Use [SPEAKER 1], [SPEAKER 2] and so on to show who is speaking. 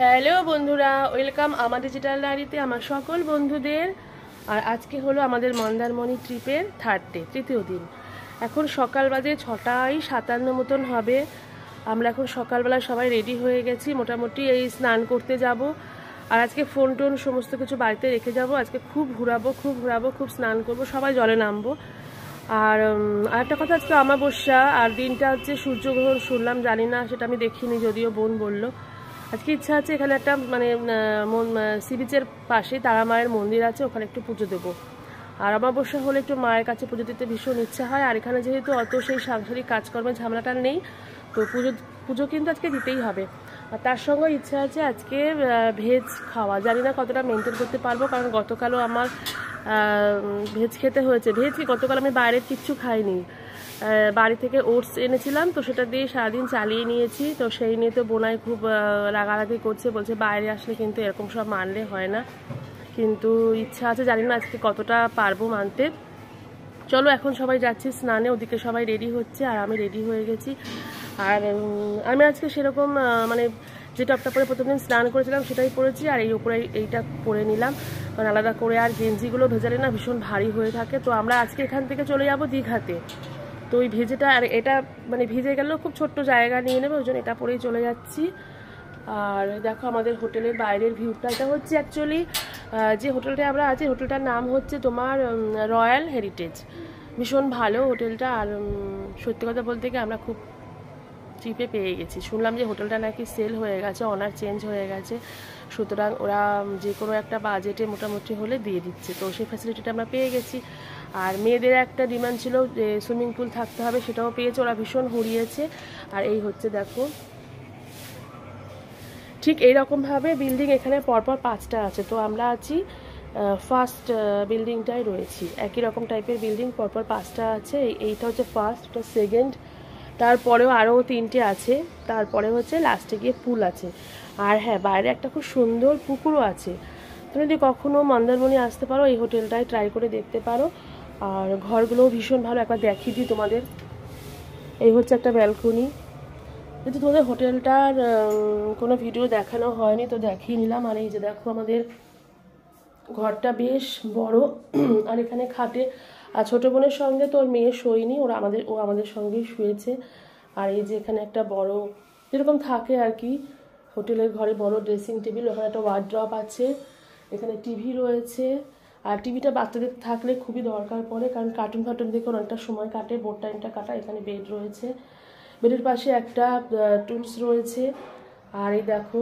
[SPEAKER 1] Hello বন্ধুরা, welcome আমার digital ডায়েরিতে আমার সকল বন্ধুদের। আর আজকে হলো আমাদের মন্দারমণি ট্রিপের থার্ড ডে, তৃতীয় দিন। এখন সকাল বাজে 6:57 মতন হবে। আমরা এখন সকালবেলা সবাই রেডি হয়ে গেছি, মোটামুটি এই স্নান করতে যাব। আর আজকে ফোন টোন সমস্ত কিছু বাড়িতে রেখে যাব। আজকে খুব ঘুরাবো, খুব স্নান করব, সবাই জলে নামবো। আর আরেকটা কথা, আজকে অমাবস্যা আর দিনটা হচ্ছে সূর্যগ্রহণ শুনলাম, জানি না, সেটা আমি দেখিনি, যদিও বোন বললো। আজকে ইচ্ছা আছে এখানে একটা সি বিচের পাশে তারা মায়ের মন্দির আছে, ওখানে একটু পুজো দেবো। আর অমাবস্যা হলে একটু মায়ের কাছে পুজো দিতে ভীষণ ইচ্ছা হয়। আর এখানে যেহেতু অত সেই সাংসারিক কাজকর্মের ঝামেলাটা নেই, তো পুজো কিন্তু আজকে দিতেই হবে। আর তার সঙ্গে ইচ্ছা আছে আজকে ভেজ খাওয়া। জানি না কতটা মেনটেন করতে পারবো, কারণ গতকালও আমার ভেজ খেতে হয়েছে। ভেজ কি, গতকাল আমি বাইরের কিচ্ছু খাইনি, বাড়ি থেকে ওটস এনেছিলাম, তো সেটা দিয়ে সারাদিন চালিয়ে নিয়েছি। তো সেই নিয়ে তো বোনাই খুব রাগারাগি করছে, বলছে বাইরে আসলে কিন্তু এরকম সব মানলে হয় না। কিন্তু ইচ্ছা আছে, জানি না আজকে কতটা পারবো মানতে। চলো এখন সবাই যাচ্ছি স্নানে, ওদিকে সবাই রেডি হচ্ছে আর আমি রেডি হয়ে গেছি। আর আমি আজকে সেরকম মানে যে টপটা পরে প্রথমদিন স্নান করেছিলাম সেটাই পরেছি, আর এই উপরে এইটা পরে নিলাম, কারণ আলাদা করে আর গেঞ্জিগুলো ভেজালে না ভীষণ ভারী হয়ে থাকে। তো আমরা আজকে এখান থেকে চলে যাবো দীঘাতে। তো ওই ভেজেটা আর এটা মানে ভিজে গেলেও খুব ছোট্ট জায়গা নিয়ে নেবে, ওই জন্য এটা পরেই চলে যাচ্ছি। আর দেখো আমাদের হোটেলের বাইরের ভিউটা, এটা হচ্ছে অ্যাকচুয়ালি যে হোটেলটা আমরা আছি, হোটেলটার নাম হচ্ছে তোমার রয়্যাল হেরিটেজ। ভীষণ ভালো হোটেলটা। আর সত্যি কথা বলতে কি আমরা খুব চিপে পেয়ে গেছি। শুনলাম যে হোটেলটা নাকি সেল হয়ে গেছে, অনার চেঞ্জ হয়ে গেছে, সুতরাং ওরা যে কোনো একটা বাজেটে মোটামুটি হলে দিয়ে দিচ্ছে। তো সেই ফ্যাসিলিটিটা আমরা পেয়ে গেছি। আর মেয়েদের একটা ডিমান্ড ছিল যে সুইমিং পুল থাকতে হবে, সেটাও পেয়েছে, ওরা ভীষণ হুড়িয়েছে। আর এই হচ্ছে দেখো, ঠিক এইরকমভাবে বিল্ডিং এখানে পরপর 5টা আছে। তো আমরা আছি ফার্স্ট বিল্ডিংটাই রয়েছি। একই রকম টাইপের বিল্ডিং পরপর 5টা আছে। এইটা হচ্ছে ফার্স্ট, এটা সেকেন্ড, তারপরেও আরও 3টে আছে, তারপরে হচ্ছে লাস্টে গিয়ে পুল আছে। আর হ্যাঁ, বাইরে একটা খুব সুন্দর পুকুরও আছে। তুমি যদি কখনও মন্দারমণি আসতে পারো, এই হোটেলটায় ট্রাই করে দেখতে পারো। আর ঘরগুলোও ভীষণ ভালো, একবার দেখিয়ে দিই তোমাদের। এই হচ্ছে একটা ব্যালকনি। যেহেতু তোমাদের হোটেলটার কোনো ভিডিও দেখানো হয়নি, তো দেখিয়ে নিলাম। আর এই যে দেখো আমাদের ঘরটা বেশ বড়। আর এখানে খাটে, আর ছোটো বোনের সঙ্গে তো ওর মেয়ে শোয়নি, ও আমাদের সঙ্গেই শুয়েছে। আর এই যে এখানে একটা বড়, যেরকম থাকে আর কি হোটেলের ঘরে, বড় ড্রেসিং টেবিল, ওখানে একটা ওয়ার্ড্রপ আছে, এখানে টিভি রয়েছে। আর টিভিটা বাচ্চাদের থাকলে খুবই দরকার পড়ে, কারণ কার্টুন ফার্টুন দেখে অনেকটা সময় কাটে, বোর্ড টাইমটা কাটা। এখানে বেড রয়েছে, বেডের পাশে একটা টুলস রয়েছে। আর এই দেখো